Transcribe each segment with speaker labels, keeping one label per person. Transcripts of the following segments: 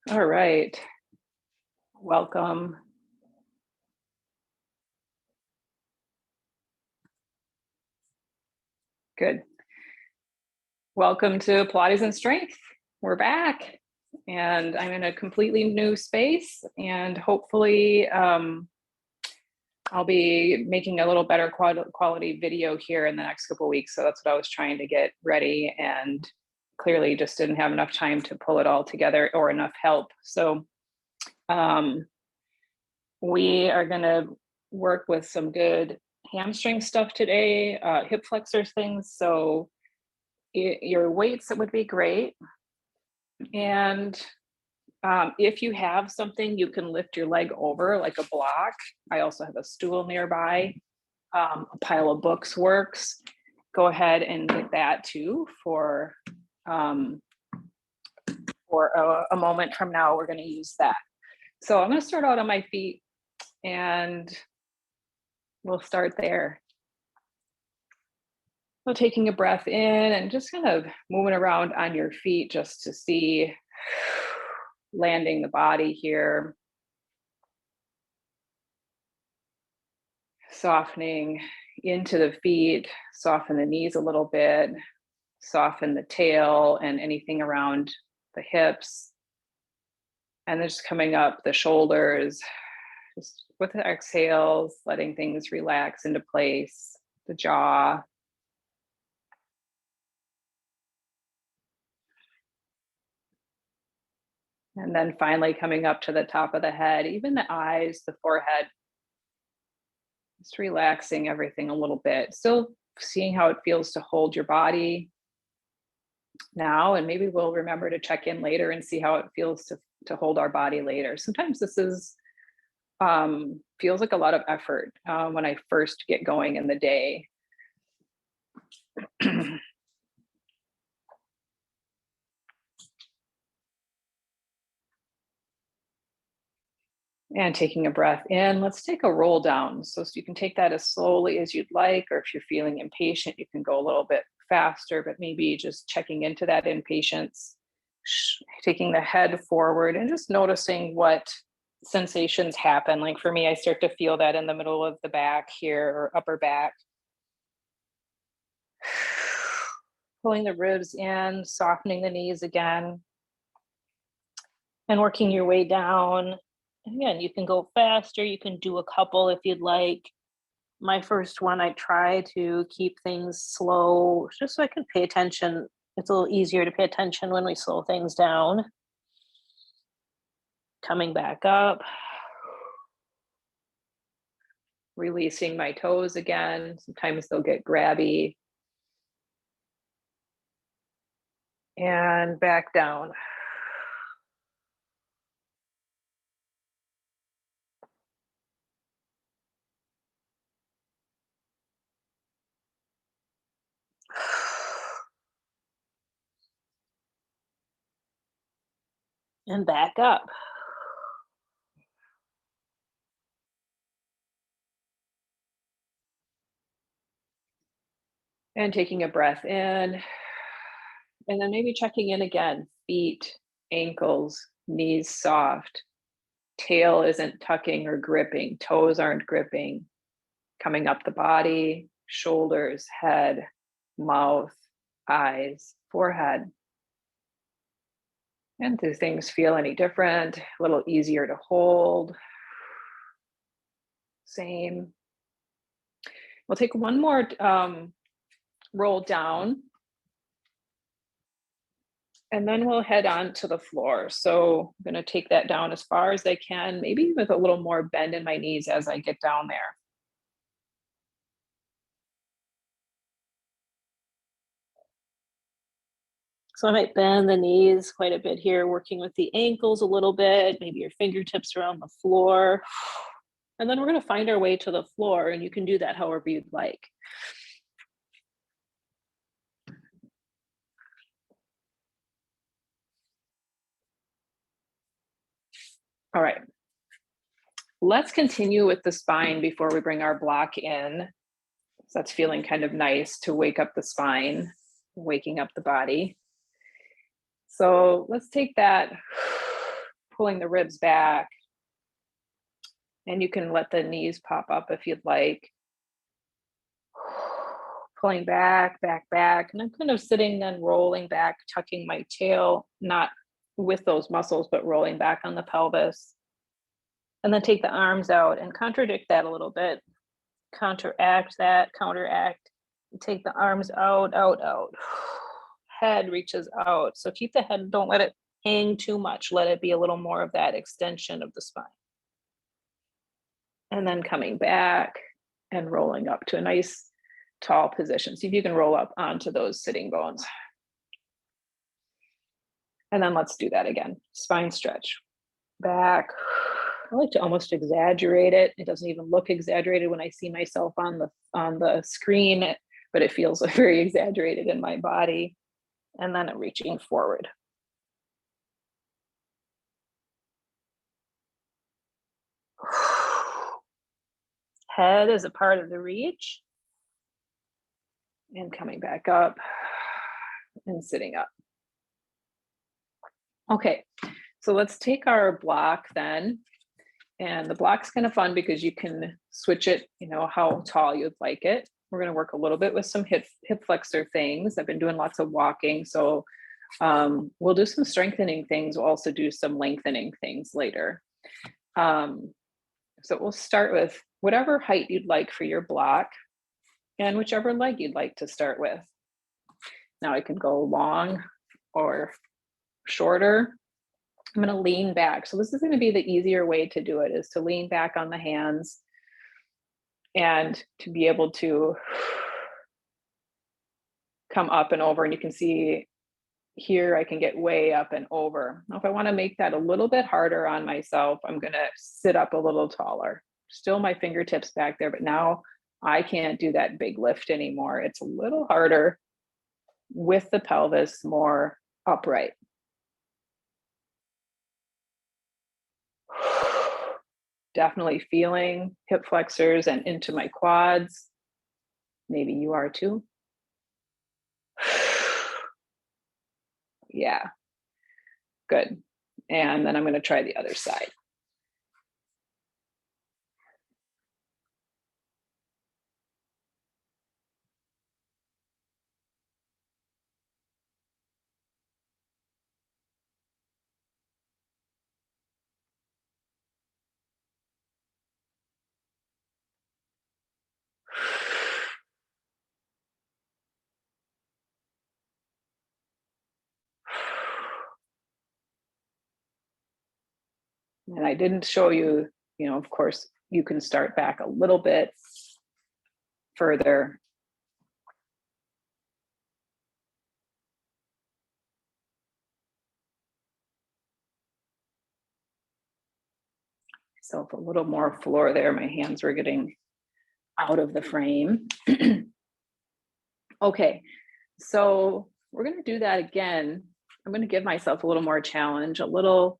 Speaker 1: All right. Welcome. Good. Welcome to Pilates and Strength. We're back, and I'm in a completely new space, and hopefully, I'll be making a little better quality video here in the next couple of weeks. So that's what I was trying to get ready, and clearly just didn't have enough time to pull it all together or enough help. So, um, we are going to work with some good hamstring stuff today, hip flexors things. So your weights would be great. And if you have something, you can lift your leg over like a block. I also have a stool nearby. A pile of books works. Go ahead and get that too um, for a moment from now. We're going to use that. So I'm going to start out on my feet and we'll start there. So taking a breath in and just kind of moving around on your feet just to see landing the body here, softening into the feet, soften the knees a little bit, soften the tail and anything around the hips, and then just coming up the shoulders, just with the exhales, letting things relax into place, the jaw. And then finally coming up to the top of the head, even the eyes, the forehead, just relaxing everything a little bit. Still seeing how it feels to hold your body now. And maybe we'll remember to check in later and see how it feels to hold our body later. Sometimes this is feels like a lot of effort when I first get going in the day. And taking a breath in, let's take a roll down. So you can take that as slowly as you'd like, or if you're feeling impatient, you can go a little bit faster, but maybe just checking into that impatience, taking the head forward and just noticing what sensations happen. Like for me, I start to feel that in the middle of the back here or upper back. Pulling the ribs in, softening the knees again, and working your way down. Again, you can go faster, you can do a couple if you'd like. My first one, I try to keep things slow just so I can pay attention. It's a little easier to pay attention when we slow things down. Coming back up, releasing my toes again. Sometimes they'll get grabby. And back down. And back up. And taking a breath in. And then maybe checking in again. Feet, ankles, knees soft. Tail isn't tucking or gripping. Toes aren't gripping. Coming up the body, shoulders, head, mouth, eyes, forehead. And do things feel any different? A little easier to hold? Same. We'll take one more roll down. And then we'll head on to the floor. So I'm going to take that down as far as I can, maybe with a little more bend in my knees as I get down there. So I might bend the knees quite a bit here, working with the ankles a little bit, maybe your fingertips around the floor. And then we're going to find our way to the floor, and you can do that however you'd like. All right. Let's continue with the spine before we bring our block in. So that's feeling kind of nice to wake up the spine, waking up the body. So let's take that pulling the ribs back. And you can let the knees pop up if you'd like. Pulling back, back, back. And I'm kind of sitting then rolling back, tucking my tail, not with those muscles, but rolling back on the pelvis. And then take the arms out and contradict that a little bit. Counteract that, counteract. Take the arms out, out, out. Head reaches out. So keep the head, don't let it hang too much. Let it be a little more of that extension of the spine. And then coming back and rolling up to a nice tall position. See if you can roll up onto those sitting bones. And then let's do that again. Spine stretch. Back. I like to almost exaggerate it. It doesn't even look exaggerated when I see myself on the screen, but it feels very exaggerated in my body. And then I'm reaching forward. Head is a part of the reach. And coming back up and sitting up. Okay, so let's take our block then. And the block's kind of fun because you can switch it, how tall you'd like it. We're going to work a little bit with some hip flexor things. I've been doing lots of walking, so we'll do some strengthening things. We'll also do some lengthening things later. So we'll start with whatever height you'd like for your block and whichever leg you'd like to start with. Now I can go long or shorter. I'm going to lean back. So this is going to be the easier way to do it, is to lean back on the hands and to be able to come up and over. And you can see here I can get way up and over. Now, if I want to make that a little bit harder on myself, I'm going to sit up a little taller. Still my fingertips back there, but now I can't do that big lift anymore. It's a little harder with the pelvis more upright. Definitely feeling hip flexors and into my quads. Maybe you are too. Yeah, good. And then I'm going to try the other side. And I didn't show you, of course, you can start back a little bit further. Myself a little more floor there. My hands were getting out of the frame. Okay, so we're going to do that again. I'm going to give myself a little more challenge, a little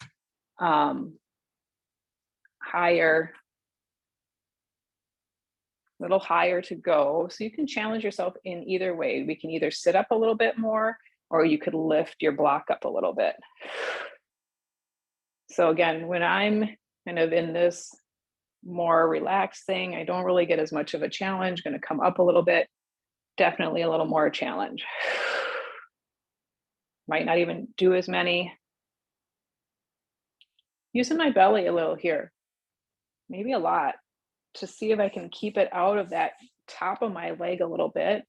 Speaker 1: higher to go. So you can challenge yourself in either way. We can either sit up a little bit more, or you could lift your block up a little bit. So again, when I'm kind of in this more relaxed thing, I don't really get as much of a challenge. Going to come up a little bit, definitely a little more challenge. Might not even do as many. Using my belly a little here, maybe a lot, to see if I can keep it out of that top of my leg a little bit.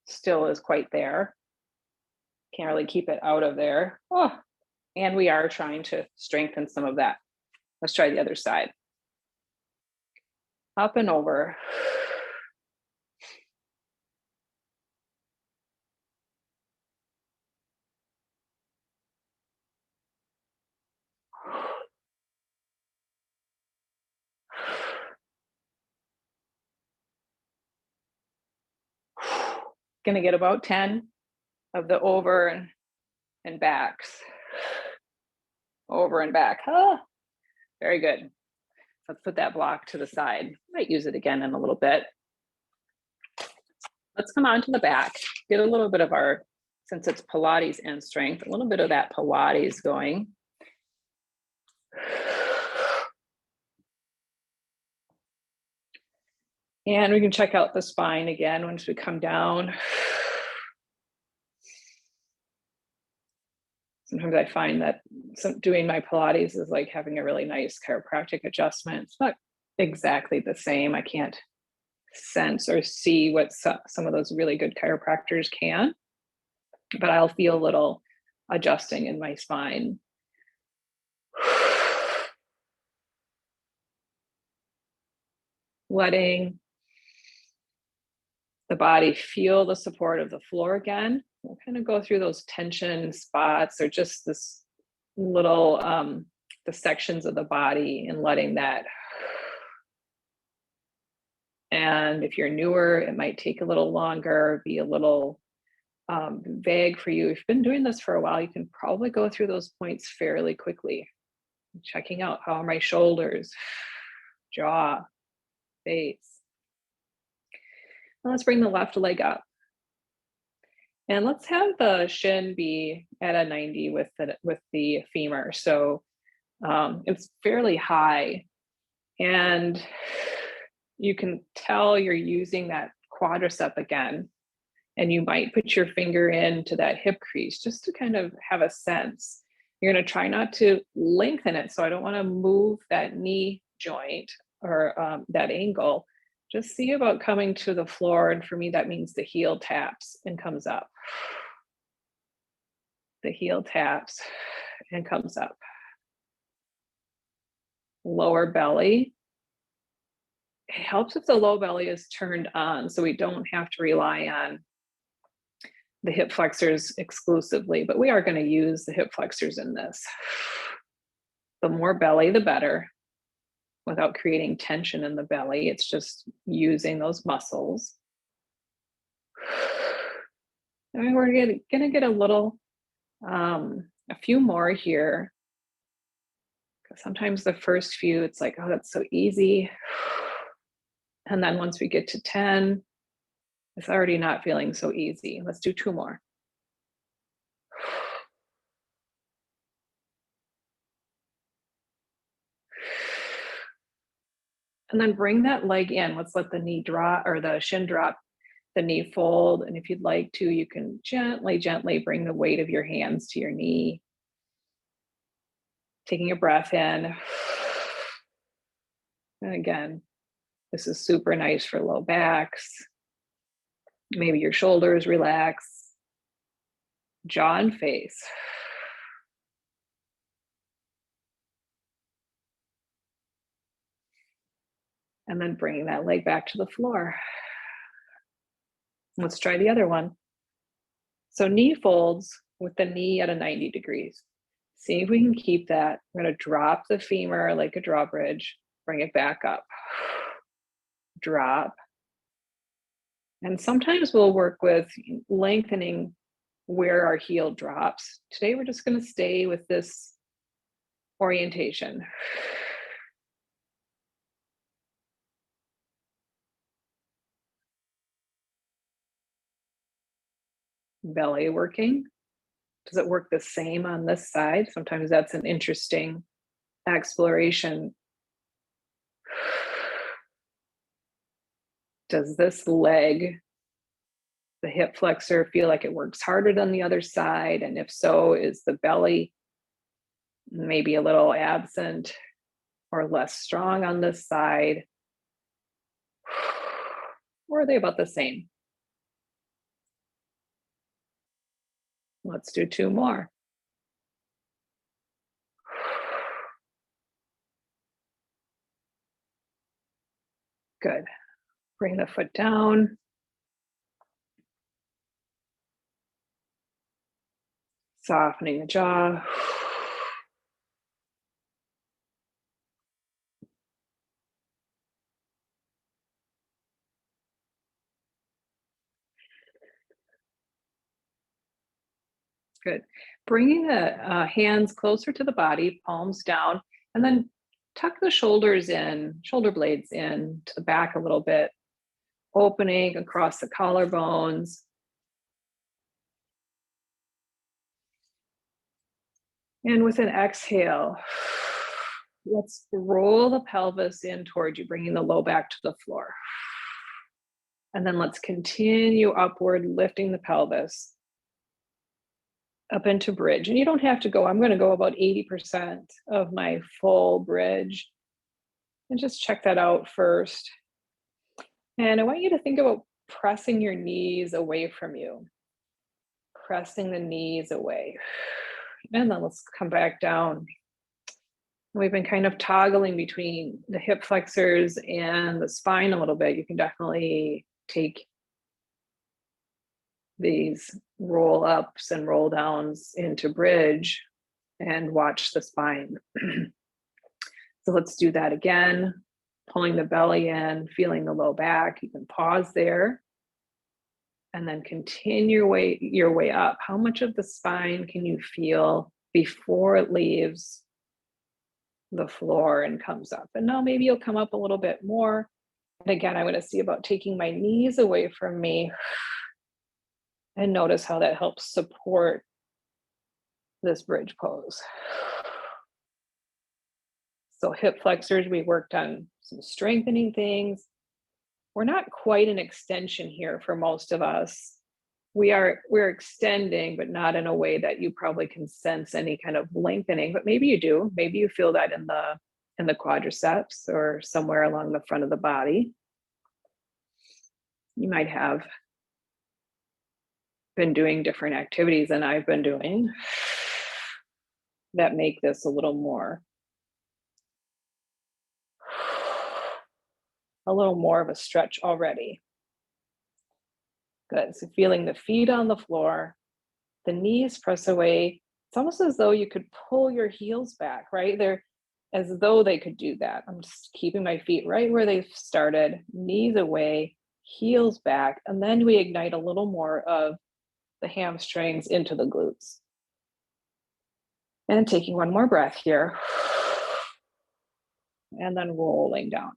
Speaker 1: Still is quite there. Can't really keep it out of there. Oh, and we are trying to strengthen some of that. Let's try the other side. Up and over. Gonna get about 10 of the over and backs. Over and back. Oh, very good. Let's put that block to the side. Might use it again in a little bit. Let's come on to the back. Get a little bit of our since it's Pilates and strength, a little bit of that Pilates going. And we can check out the spine again once we come down. Sometimes I find that doing my Pilates is like having a really nice chiropractic adjustment. It's not exactly the same. I can't sense or see what some of those really good chiropractors can, but I'll feel a little adjusting in my spine. Letting the body feel the support of the floor again. We'll kind of go through those tension spots or just this little the sections of the body and letting that. And if you're newer, it might take a little longer, be a little vague for you. If you've been doing this for a while, you can probably go through those points fairly quickly. Checking out, how are my shoulders, jaw, face. Now let's bring the left leg up. And let's have the shin be at a 90 with the femur. So it's fairly high. And you can tell you're using that quadricep again. And you might put your finger into that hip crease just to kind of have a sense. You're going to try not to lengthen it. So I don't want to move that knee joint or that angle. Just see about coming to the floor. And for me, that means the heel taps and comes up. The heel taps and comes up. Lower belly. It helps if the low belly is turned on so we don't have to rely on the hip flexors exclusively, but we are going to use the hip flexors in this. The more belly, the better, without creating tension in the belly. It's just using those muscles. And we're going to get a little, a few more here. Because sometimes the first few, it's like, oh, that's so easy. And then once we get to 10, it's already not feeling so easy. Let's do 2 more. And then bring that leg in. Let's let the knee drop or the shin drop, the knee fold. And if you'd like to, you can gently, gently bring the weight of your hands to your knee. Taking a breath in. And again, this is super nice for low backs. Maybe your shoulders relax. Jaw and face. And then bringing that leg back to the floor. Let's try the other one. So knee folds with the knee at a 90 degrees. See if we can keep that. We're going to drop the femur like a drawbridge, bring it back up. Drop. And sometimes we'll work with lengthening where our heel drops. Today, we're just going to stay with this orientation. Belly working. Does it work the same on this side? Sometimes that's an interesting exploration. Does this leg, the hip flexor, feel like it works harder than the other side? And if so, is the belly maybe a little absent or less strong on this side? Or are they about the same? Let's do 2 more. Good. Bring the foot down. Softening the jaw. Good. Bringing the hands closer to the body, palms down, and then tuck the shoulders in, shoulder blades in to the back a little bit, opening across the collarbones. And with an exhale, let's roll the pelvis in towards you, bringing the low back to the floor. And then let's continue upward, lifting the pelvis up into bridge. And you don't have to go, I'm going to go about 80% of my full bridge. And just check that out first. And I want you to think about pressing your knees away from you, pressing the knees away. And then let's come back down. We've been kind of toggling between the hip flexors and the spine a little bit. You can definitely take these roll ups and roll downs into bridge and watch the spine. So let's do that again. Pulling the belly in, feeling the low back. You can pause there and then continue your way up. How much of the spine can you feel before it leaves the floor and comes up? And now maybe you'll come up a little bit more. And again, I'm going to see about taking my knees away from me and notice how that helps support this bridge pose. So hip flexors, we worked on some strengthening things. We're not quite an extension here for most of us. We're extending, but not in a way that you probably can sense any kind of lengthening, but maybe you do. Maybe you feel that in the quadriceps or somewhere along the front of the body. You might have been doing different activities than I've been doing that make this a little more of a stretch already. Good. So feeling the feet on the floor, the knees press away. It's almost as though you could pull your heels back, right? They're as though they could do that. I'm just keeping my feet right where they've started, knees away, heels back, and then we ignite a little more of the hamstrings into the glutes. And taking one more breath here. And then rolling down.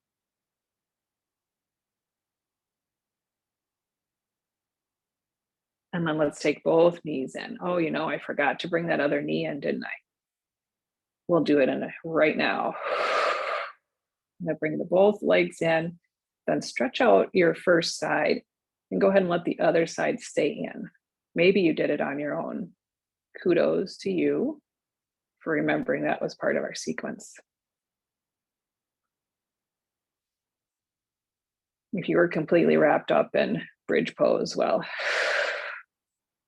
Speaker 1: And then let's take both knees in. Oh, I forgot to bring that other knee in, didn't I? We'll do it right now. I'm going to bring both legs in, then stretch out your first side and go ahead and let the other side stay in. Maybe you did it on your own. Kudos to you for remembering that was part of our sequence. If you were completely wrapped up in bridge pose, well,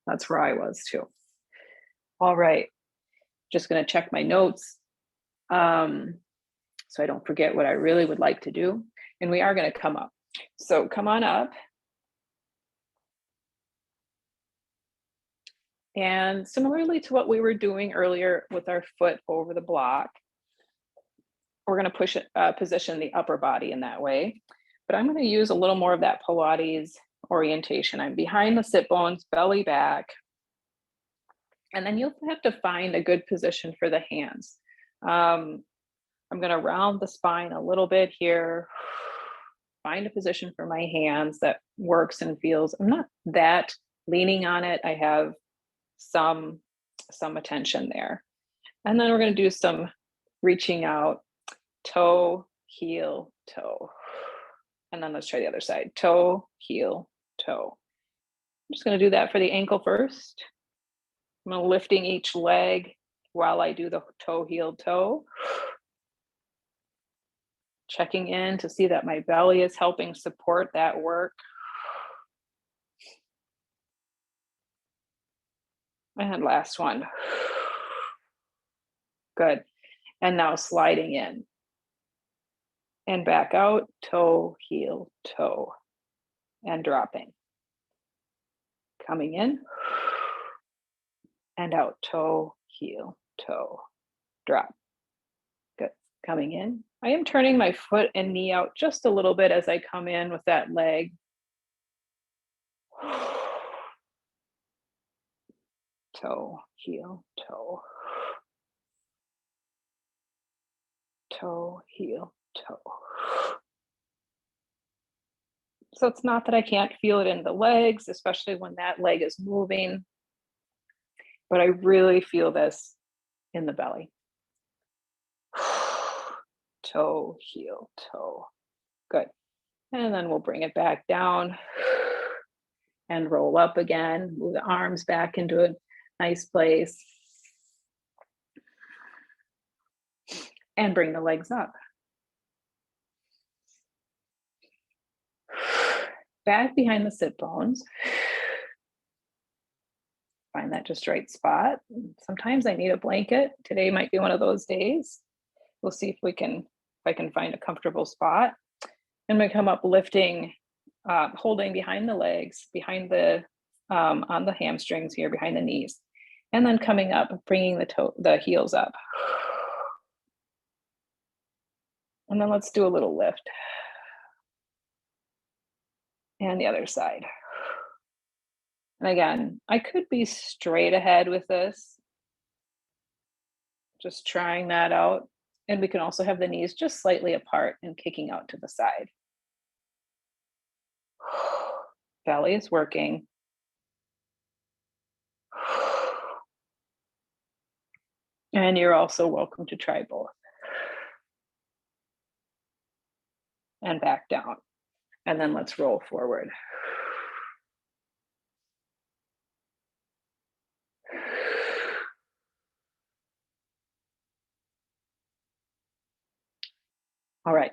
Speaker 1: that's where I was too. All right, just going to check my notes so I don't forget what I really would like to do. And we are going to come up. So come on up. And similarly to what we were doing earlier with our foot over the block, we're going to position the upper body in that way. But I'm going to use a little more of that Pilates orientation. I'm behind the sit bones, belly back. And then you'll have to find a good position for the hands. I'm going to round the spine a little bit here. Find a position for my hands that works and feels. I'm not that leaning on it. I have some attention there. And then we're going to do some reaching out, toe, heel, toe. And then let's try the other side, toe, heel, toe. I'm just going to do that for the ankle first. I'm lifting each leg while I do the toe, heel, toe. Checking in to see that my belly is helping support that work. And last one. Good. And now sliding in. And back out, toe, heel, toe. And dropping. Coming in. And out, toe, heel, toe. Drop. Good. Coming in. I am turning my foot and knee out just a little bit as I come in with that leg. Toe, heel, toe. Toe, heel, toe. So it's not that I can't feel it in the legs, especially when that leg is moving, but I really feel this in the belly. Toe, heel, toe. Good. And then we'll bring it back down and roll up again. Move the arms back into a nice place. And bring the legs up. Back behind the sit bones. Find that just right spot. Sometimes I need a blanket. Today might be one of those days. We'll see if I can find a comfortable spot. And we come up lifting, holding behind the legs, behind the, on the hamstrings here, behind the knees. And then coming up, bringing the heels up. And then let's do a little lift. And the other side. And again, I could be straight ahead with this. Just trying that out. And we can also have the knees just slightly apart and kicking out to the side. Belly is working. And you're also welcome to try both. And back down. And then let's roll forward. All right.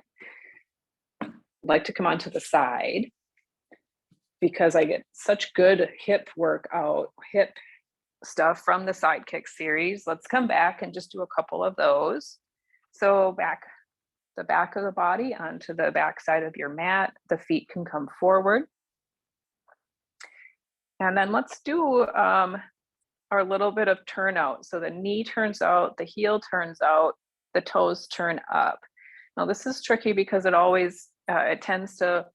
Speaker 1: I'd like to come onto the side because I get such good hip workout, hip stuff from the side kick series. Let's come back and just do a couple of those. So the back of the body onto the back side of your mat. The feet can come forward. And then let's do our little bit of turnout. So the knee turns out, the heel turns out, the toes turn up. Now this is tricky because it always, it tends to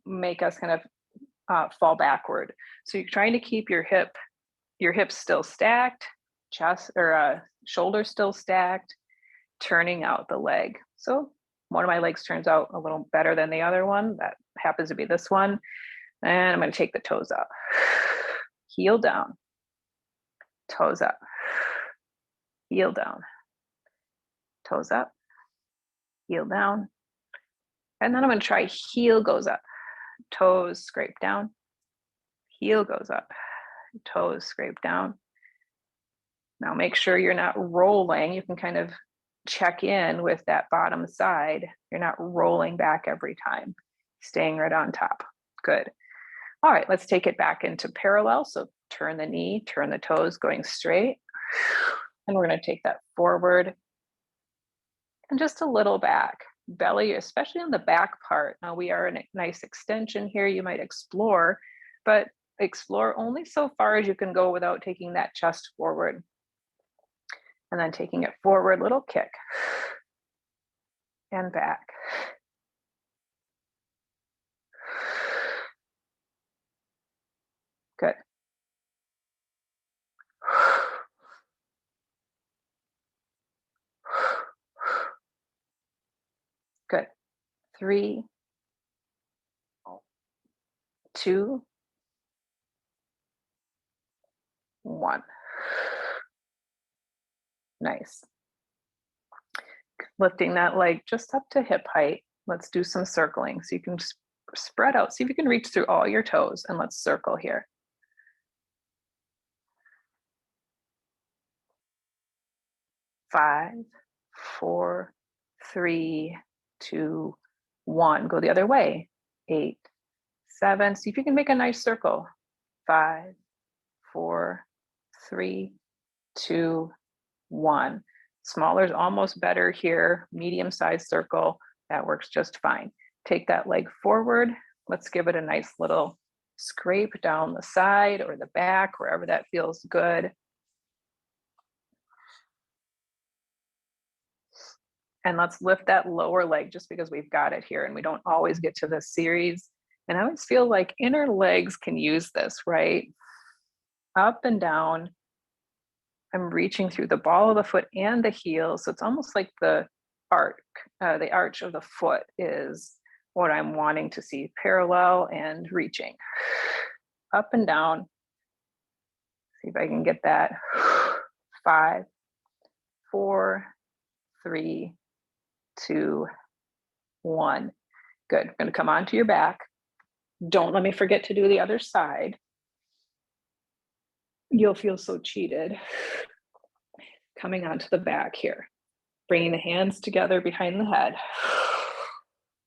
Speaker 1: make us kind of fall backward. So you're trying to keep your hips still stacked, chest or shoulders still stacked, turning out the leg. So one of my legs turns out a little better than the other one. That happens to be this one. And I'm going to take the toes up. Heel down. Toes up. Heel down. Toes up. Heel down. And then I'm going to try heel goes up. Toes scrape down. Heel goes up. Toes scrape down. Now make sure you're not rolling. You can kind of check in with that bottom side. You're not rolling back every time. Staying right on top. Good. All right, let's take it back into parallel. So turn the knee, turn the toes, going straight. And we're going to take that forward and just a little back. Belly, especially on the back part. Now we are in a nice extension here. You might explore, but explore only so far as you can go without taking that chest forward. And then taking it forward, little kick. And back. Good. Good. 3, 2, 1. Nice. Lifting that leg just up to hip height. Let's do some circling. So you can spread out. See if you can reach through all your toes, and let's circle here. 5, 4, 3, 2, 1. Go the other way. 8, 7. See if you can make a nice circle. 5, 4, 3, 2, 1. Smaller is almost better here. Medium-sized circle. That works just fine. Take that leg forward. Let's give it a nice little scrape down the side or the back, wherever that feels good. And let's lift that lower leg just because we've got it here and we don't always get to this series. And I always feel like inner legs can use this, right? Up and down. I'm reaching through the ball of the foot and the heel. So it's almost like the arch of the foot is what I'm wanting to see, parallel and reaching. Up and down. See if I can get that. 5, 4, 3, 2, 1. Good. We're going to come onto your back. Don't let me forget to do the other side. You'll feel so cheated. Coming onto the back here. Bringing the hands together behind the head.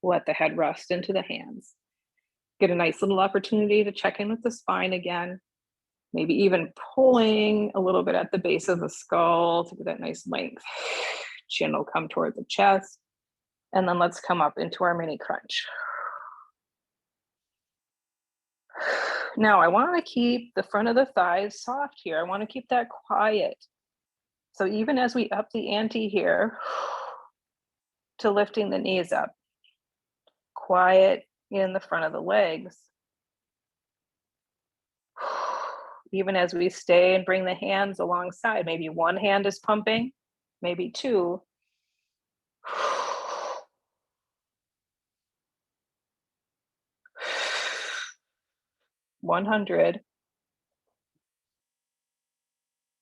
Speaker 1: Let the head rest into the hands. Get a nice little opportunity to check in with the spine again. Maybe even pulling a little bit at the base of the skull to get that nice length. Chin will come toward the chest. And then let's come up into our mini crunch. Now I want to keep the front of the thighs soft here. I want to keep that quiet. So even as we up the ante here to lifting the knees up, quiet in the front of the legs. Even as we stay and bring the hands alongside, maybe one hand is pumping, maybe two. 100.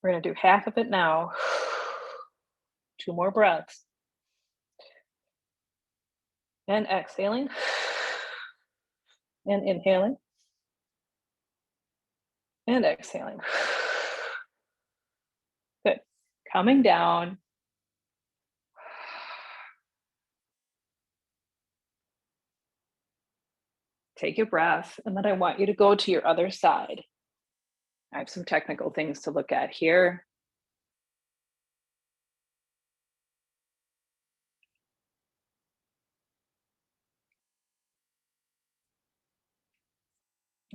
Speaker 1: We're going to do half of it now. 2 more breaths. And exhaling. And inhaling. And exhaling. Good. Coming down. Take your breath, and then I want you to go to your other side. I have some technical things to look at here.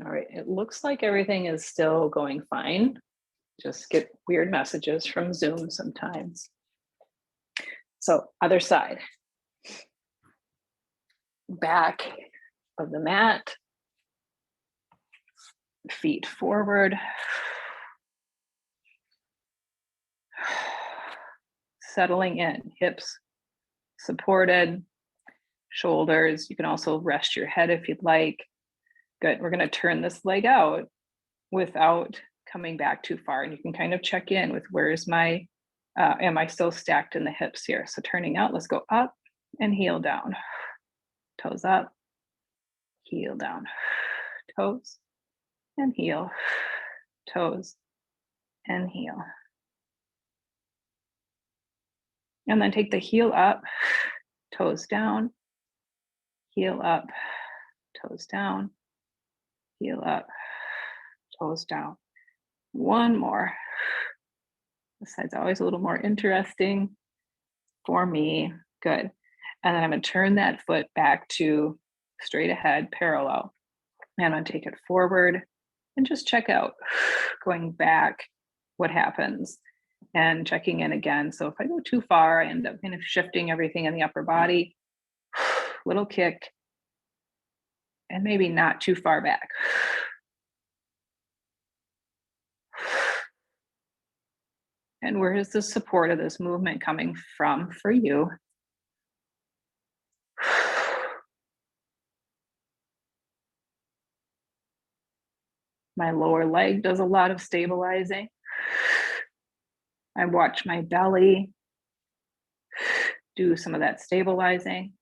Speaker 1: All right, it looks like everything is still going fine. Just get weird messages from Zoom sometimes. So, other side. Back of the mat. Feet forward. Settling in, hips supported, shoulders. You can also rest your head if you'd like. Good. We're going to turn this leg out without coming back too far. And you can kind of check in with where's my, am I still stacked in the hips here? So turning out, let's go up and heel down. Toes up, heel down. Toes and heel. Toes and heel. And then take the heel up, toes down, heel up, toes down, heel up, toes down. One more. This side's always a little more interesting for me. Good. And then I'm going to turn that foot back to straight ahead, parallel. And I'm going to take it forward and just check out. Going back, what happens? And checking in again. So if I go too far, I end up kind of shifting everything in the upper body. Little kick. And maybe not too far back. And where is the support of this movement coming from for you? My lower leg does a lot of stabilizing. I watch my belly do some of that stabilizing.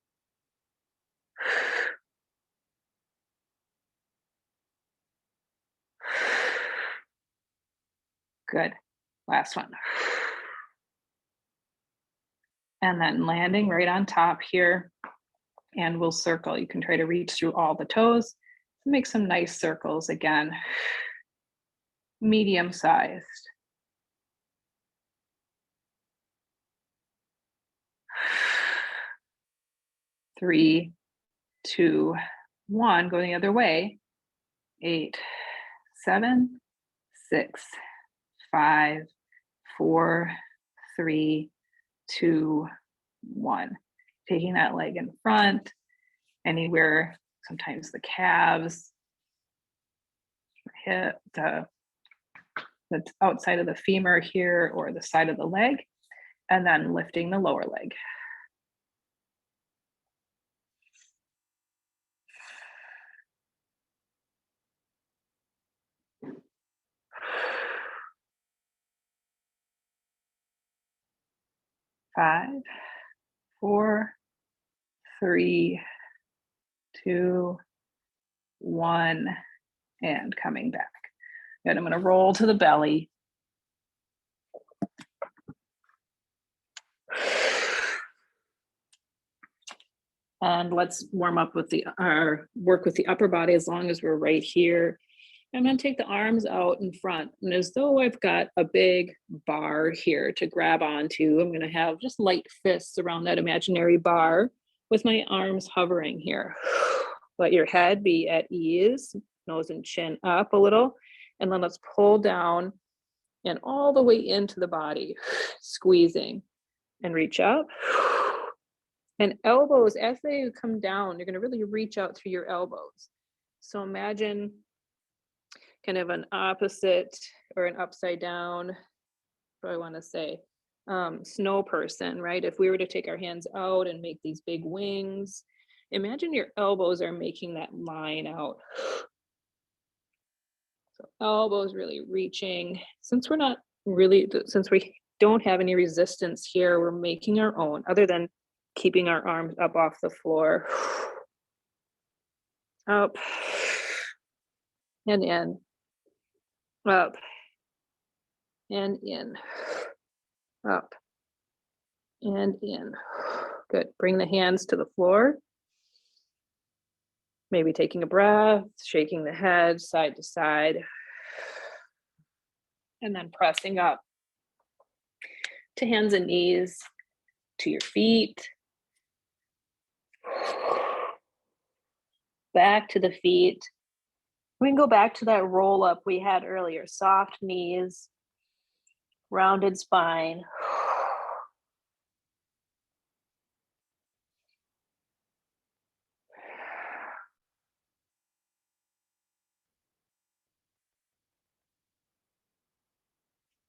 Speaker 1: Good. Last one. And then landing right on top here. And we'll circle. You can try to reach through all the toes. Make some nice circles again. Medium sized. Three, two, one. Going the other way. 8, 7, 6, 5, 4, 3, 2, 1. Taking that leg in front, anywhere, sometimes the calves, hip, the outside of the femur here or the side of the leg, and then lifting the lower leg. 5, 4, 3, 2, 1, and coming back. Good, I'm gonna roll to the belly. And let's warm up with work with the upper body as long as we're right here. I'm going to take the arms out in front, and as though I've got a big bar here to grab onto, I'm going to have just light fists around that imaginary bar with my arms hovering here. Let your head be at ease, nose and chin up a little, and then let's pull down and all the way into the body, squeezing, and reach up. And elbows, as they come down, you're going to really reach out through your elbows. So imagine kind of an opposite or an upside down, what do I want to say, snow person, right? If we were to take our hands out and make these big wings, imagine your elbows are making that line out. So elbows really reaching. Since we don't have any resistance here, we're making our own, other than keeping our arms up off the floor. Up and in. Up and in. Up and in. Good. Bring the hands to the floor. Maybe taking a breath, shaking the head side to side, and then pressing up to hands and knees, to your feet, back to the feet. We can go back to that roll up we had earlier. Soft knees, rounded spine.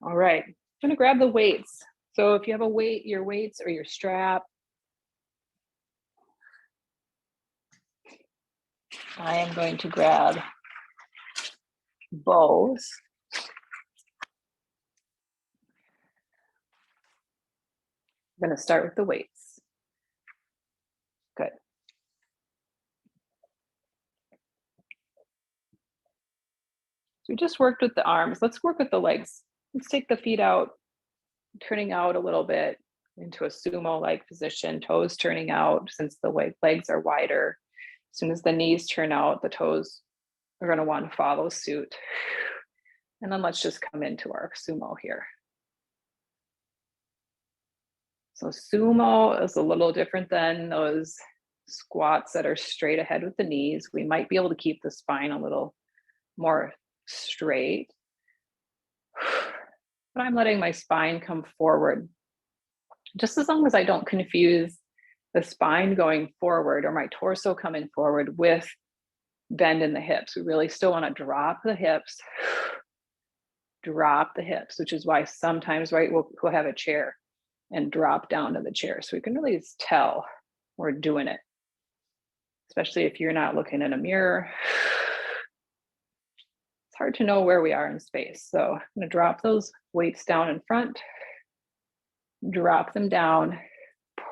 Speaker 1: All right, I'm gonna grab the weights. So if you have a weight, your weights or your strap, I am going to grab both. I'm going to start with the weights. Good. So we just worked with the arms. Let's work with the legs. Let's take the feet out, turning out a little bit into a sumo-like position, toes turning out since the legs are wider. As soon as the knees turn out, the toes are going to want to follow suit. And then let's just come into our sumo here. So sumo is a little different than those squats that are straight ahead with the knees. We might be able to keep the spine a little more straight, but I'm letting my spine come forward. Just as long as I don't confuse the spine going forward or my torso coming forward with bend in the hips. We really still want to drop the hips, which is why sometimes, right, we'll have a chair and drop down to the chair. So we can really tell we're doing it, especially if you're not looking in a mirror. It's hard to know where we are in space. So I'm going to drop those weights down in front, drop them down,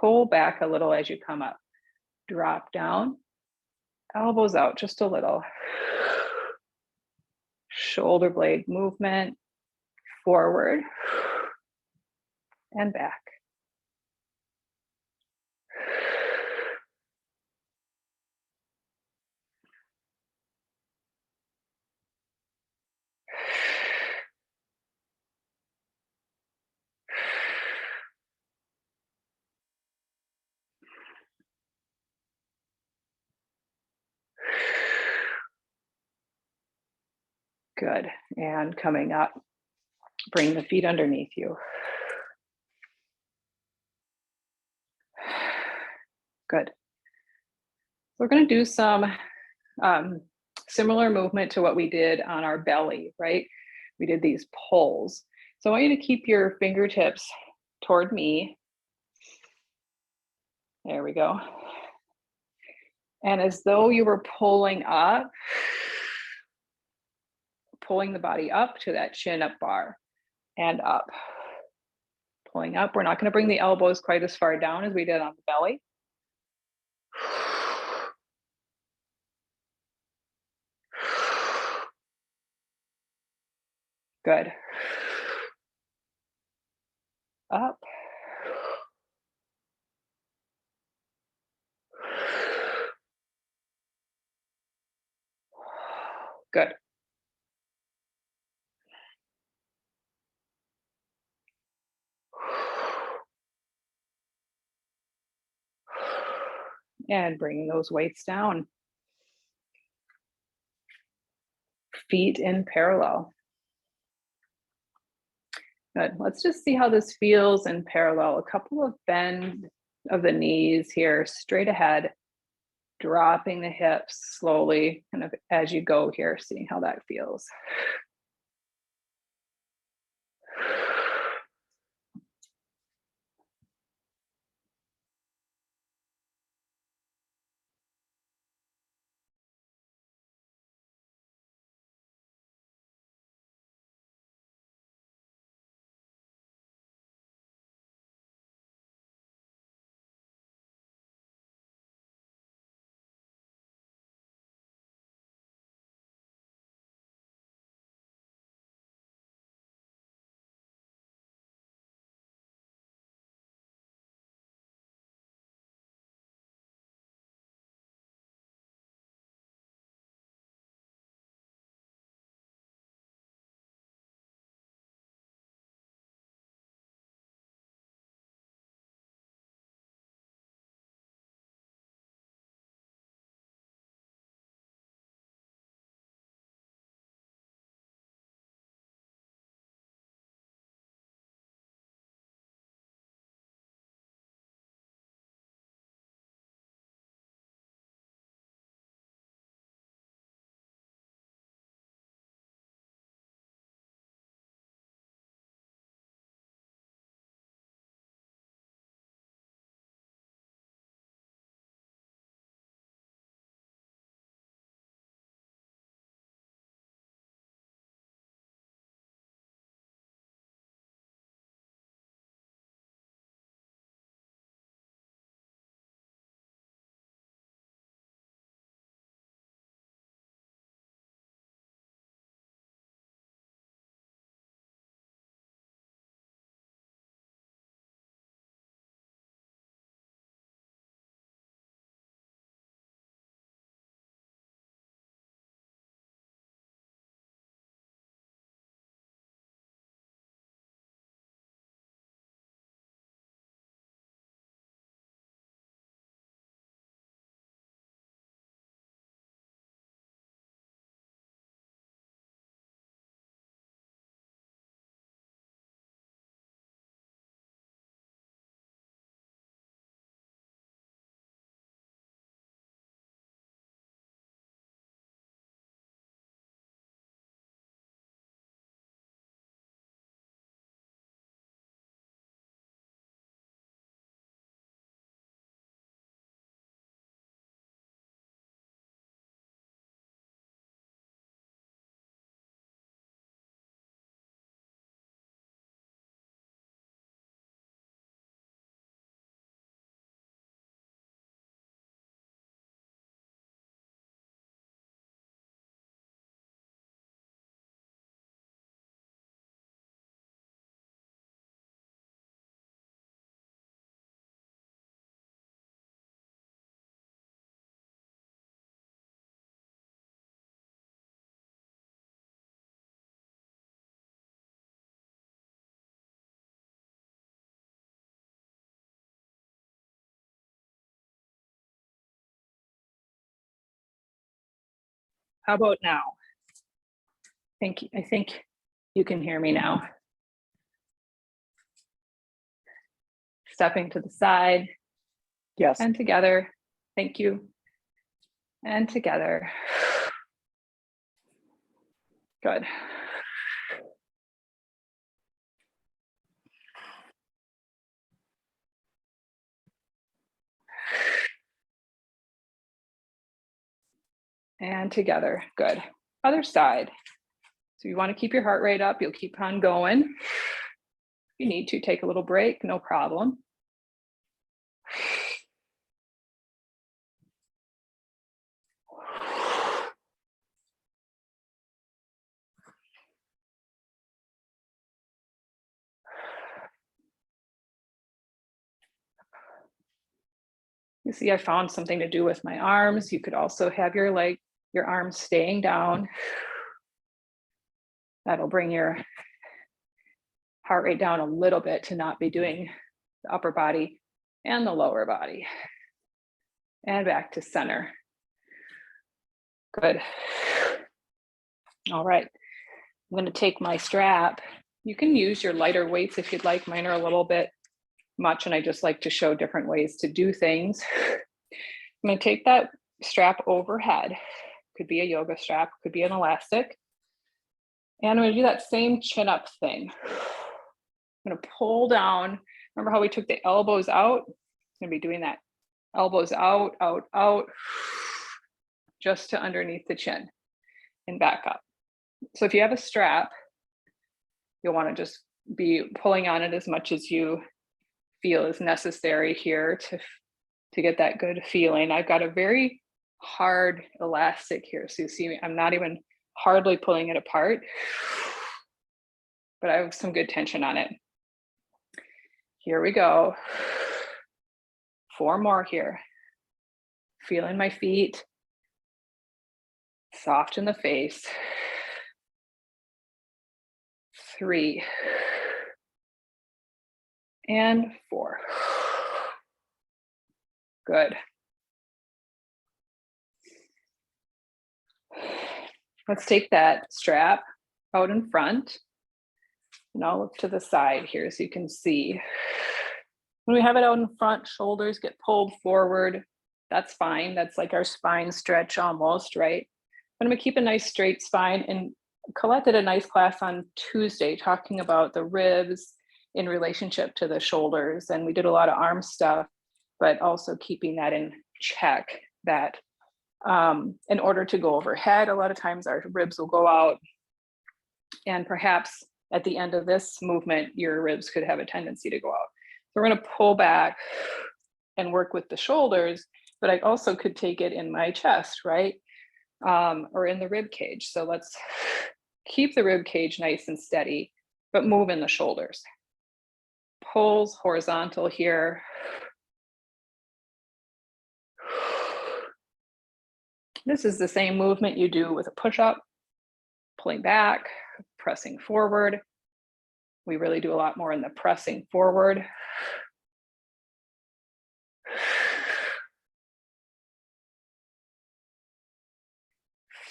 Speaker 1: pull back a little as you come up, drop down, elbows out just a little, shoulder blade movement, forward and back. Good. And coming up, bring the feet underneath you. Good. So we're going to do some similar movement to what we did on our belly, right? We did these pulls. So I want you to keep your fingertips toward me. There we go. And as though you were pulling up, pulling the body up to that chin up bar and up. Pulling up. We're not going to bring the elbows quite as far down as we did on the belly. Good. Up. Good. And bringing those weights down. Feet in parallel. Good. Let's just see how this feels in parallel. A couple of bend of the knees here, straight ahead, dropping the hips slowly, kind of as you go here, seeing how that feels. How about now? I think you can hear me now. Stepping to the side.
Speaker 2: Yes.
Speaker 1: And together. Thank you. And together. Good. And together. Good. Other side. So you want to keep your heart rate up. You'll keep on going. you need to take a little break, no problem. You see, I found something to do with my arms. You could also have your arms staying down. That'll bring your heart rate down a little bit to not be doing the upper body and the lower body. And back to center. Good. All right. I'm going to take my strap. You can use your lighter weights if you'd like. Mine are a little bit much, and I just like to show different ways to do things. I'm going to take that strap overhead. Could be a yoga strap, could be an elastic. And I'm going to do that same chin up thing. I'm going to pull down. Remember how we took the elbows out? I'm going to be doing that. Elbows out, out, out, just to underneath the chin and back up. So if you have a strap, you'll want to just be pulling on it as much as you feel is necessary here to get that good feeling. I've got a very hard elastic here. So you see me, I'm not even hardly pulling it apart, but I have some good tension on it. Here we go. 4 more here. Feeling my feet. Soft in the face. 3. And 4. Good. Let's take that strap out in front. And I'll look to the side here so you can see. When we have it out in front, shoulders get pulled forward. That's fine. That's like our spine stretch almost, right? But I'm gonna keep a nice straight spine. And Colette did a nice class on Tuesday talking about the ribs in relationship to the shoulders. And we did a lot of arm stuff, but also keeping that in check, that in order to go overhead, a lot of times our ribs will go out, and perhaps at the end of this movement, your ribs could have a tendency to go out. So we're going to pull back and work with the shoulders, but I also could take it in my chest, right? Or in the rib cage. So let's keep the rib cage nice and steady, but move in the shoulders. Pulls horizontal here. This is the same movement you do with a push-up, pulling back, pressing forward. We really do a lot more in the pressing forward.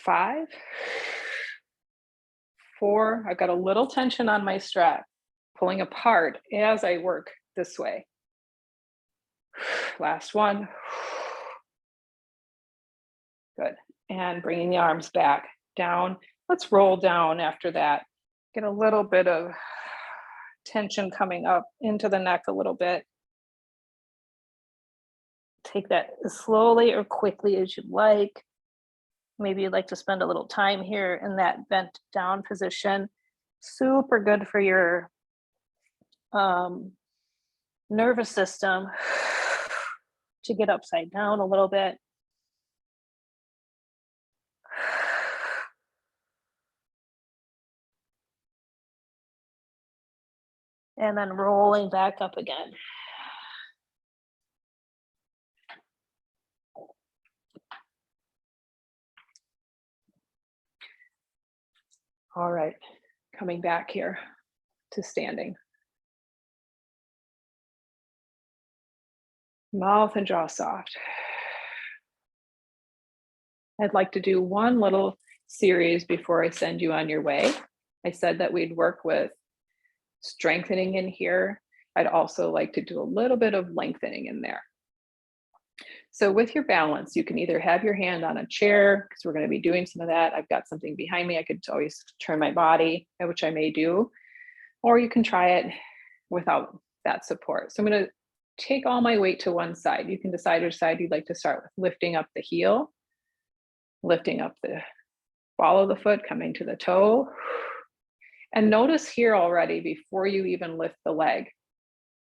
Speaker 1: Five, 4, I've got a little tension on my strap, pulling apart as I work this way. Last one. Good. And bringing the arms back down. Let's roll down after that. Get a little bit of tension coming up into the neck a little bit. Take that as slowly or quickly as you'd like. Maybe you'd like to spend a little time here in that bent down position. Super good for your nervous system to get upside down a little bit. And then rolling back up again. All right, coming back here to standing. Mouth and jaw soft. I'd like to do one little series before I send you on your way. I said that we'd work with strengthening in here. I'd also like to do a little bit of lengthening in there. So with your balance, you can either have your hand on a chair, because we're going to be doing some of that. I've got something behind me. I could always turn my body, which I may do, or you can try it without that support. So I'm going to take all my weight to one side. You can decide which side you'd like to start with. Lifting up the heel, lifting up the ball of the foot, coming to the toe, And notice here already, before you even lift the leg,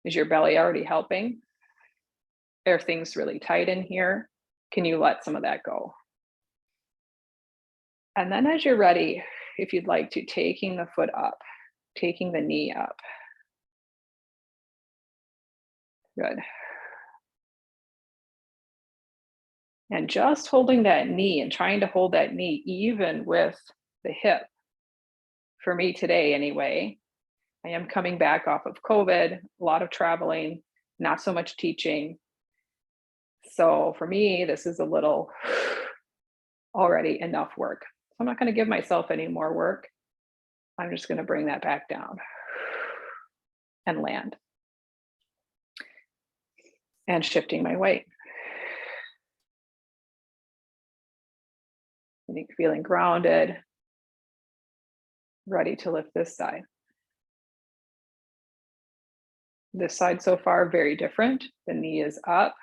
Speaker 1: is your belly already helping? Are things really tight in here? Can you let some of that go? And then as you're ready, if you'd like to, taking the foot up, taking the knee up. Good. And just holding that knee and trying to hold that knee even with the hip. For me today, anyway, I am coming back off of COVID, a lot of traveling, not so much teaching. So for me, this is a little already enough work. So I'm not going to give myself any more work. I'm just going to bring that back down and land. And shifting my weight. I think feeling grounded, ready to lift this side. This side so far, very different. The knee is up.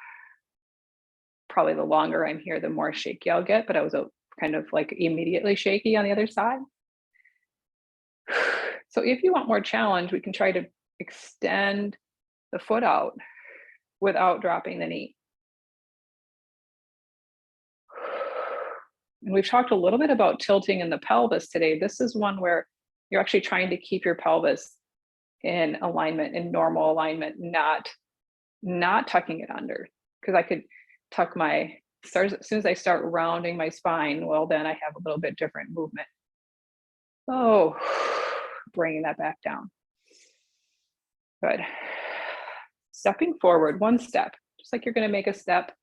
Speaker 1: Probably the longer I'm here, the more shaky I'll get, but I was kind of like immediately shaky on the other side. So if you want more challenge, we can try to extend the foot out without dropping the knee. And we've talked a little bit about tilting in the pelvis today. This is one where you're actually trying to keep your pelvis in alignment, in normal alignment, not tucking it under. Because I could tuck as soon as I start rounding my spine, well, then I have a little bit different movement. Oh, bringing that back down. Good. Stepping forward, one step, just like you're going to make a step,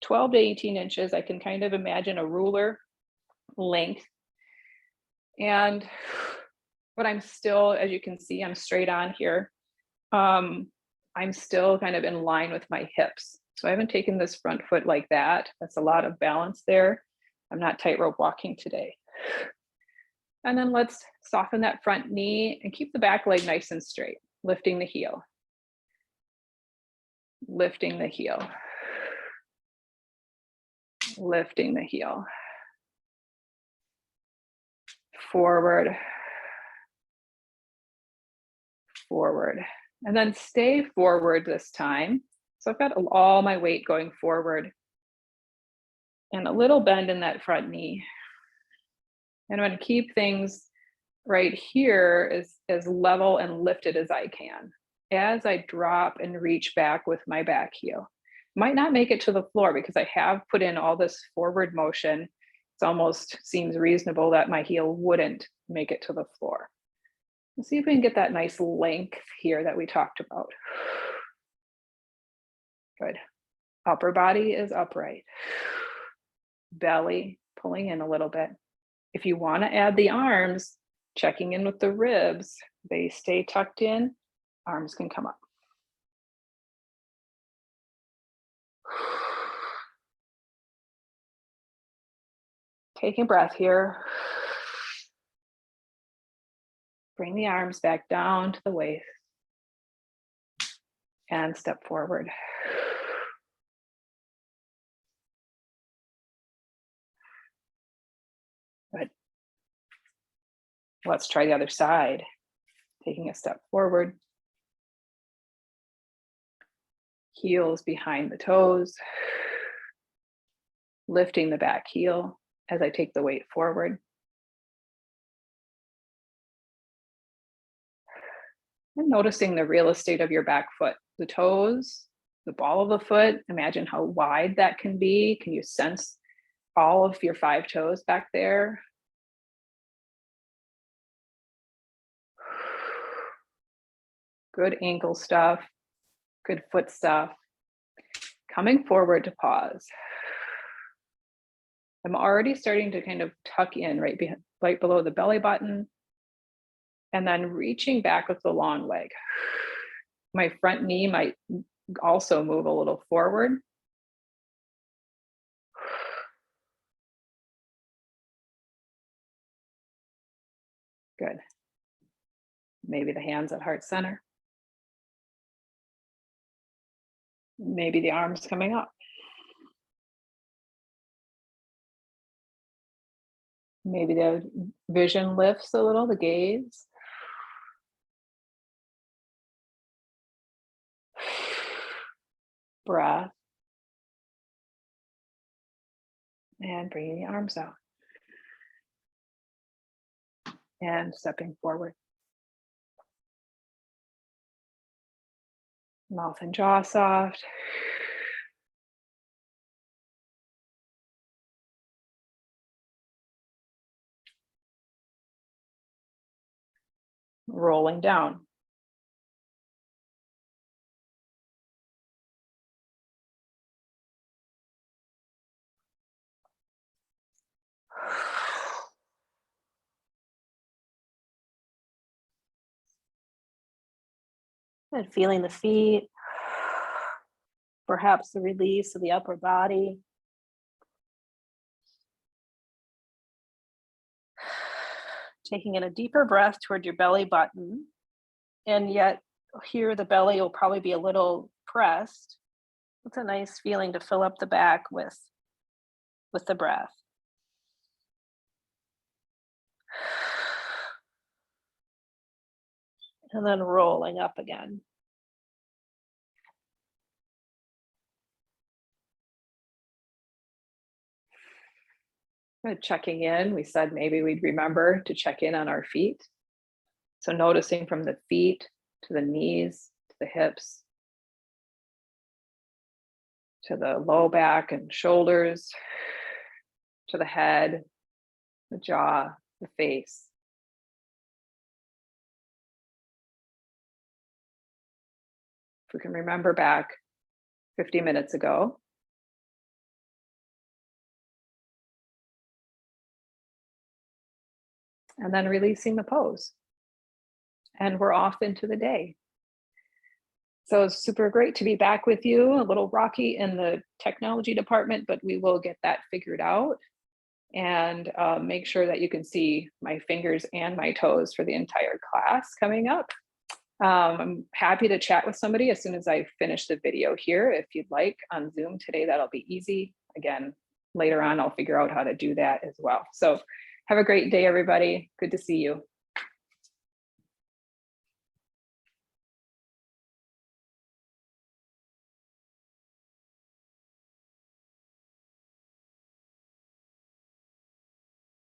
Speaker 1: 12 to 18 inches. I can kind of imagine a ruler length. But I'm still, as you can see, I'm straight on here. I'm still kind of in line with my hips. So I haven't taken this front foot like that. That's a lot of balance there. I'm not tightrope walking today. And then let's soften that front knee and keep the back leg nice and straight, lifting the heel. Lifting the heel. Lifting the heel. Forward. Forward. And then stay forward this time. So I've got all my weight going forward and a little bend in that front knee. And I'm going to keep things right here as level and lifted as I can. As I drop and reach back with my back heel. Might not make it to the floor because I have put in all this forward motion. It almost seems reasonable that my heel wouldn't make it to the floor. Let's see if we can get that nice length here that we talked about. Good. Upper body is upright. Belly pulling in a little bit. If you want to add the arms, checking in with the ribs, they stay tucked in, arms can come up. Taking a breath here. Bring the arms back down to the waist and step forward. Good. Let's try the other side. Taking a step forward. Heels behind the toes. Lifting the back heel as I take the weight forward. And noticing the real estate of your back foot, the toes, the ball of the foot. Imagine how wide that can be. Can you sense all of your 5 toes back there? Good ankle stuff, good foot stuff. Coming forward to pause. I'm already starting to kind of tuck in right below the belly button, and then reaching back with the long leg. My front knee might also move a little forward. Good. Maybe the hands at heart center. Maybe the arms coming up. Maybe the vision lifts a little, the gaze. breath, and bringing the arms out and stepping forward. Mouth and jaw soft. Rolling down. And feeling the feet, perhaps the release of the upper body. Taking in a deeper breath toward your belly button, and yet here the belly will probably be a little pressed. It's a nice feeling to fill up the back with the breath. And then rolling up again. Good. Checking in, we said maybe we'd remember to check in on our feet. So noticing from the feet to the knees, to the hips, to the low back and shoulders, to the head, the jaw, the face. If we can remember back 50 minutes ago, and then releasing the pose. And we're off into the day. So it's super great to be back with you. A little rocky in the technology department, but we will get that figured out and make sure that you can see my fingers and my toes for the entire class coming up. I'm happy to chat with somebody as soon as I finish the video here. If you'd like on Zoom today, that'll be easy. Again, later on, I'll figure out how to do that as well. So have a great day, everybody. Good to see you.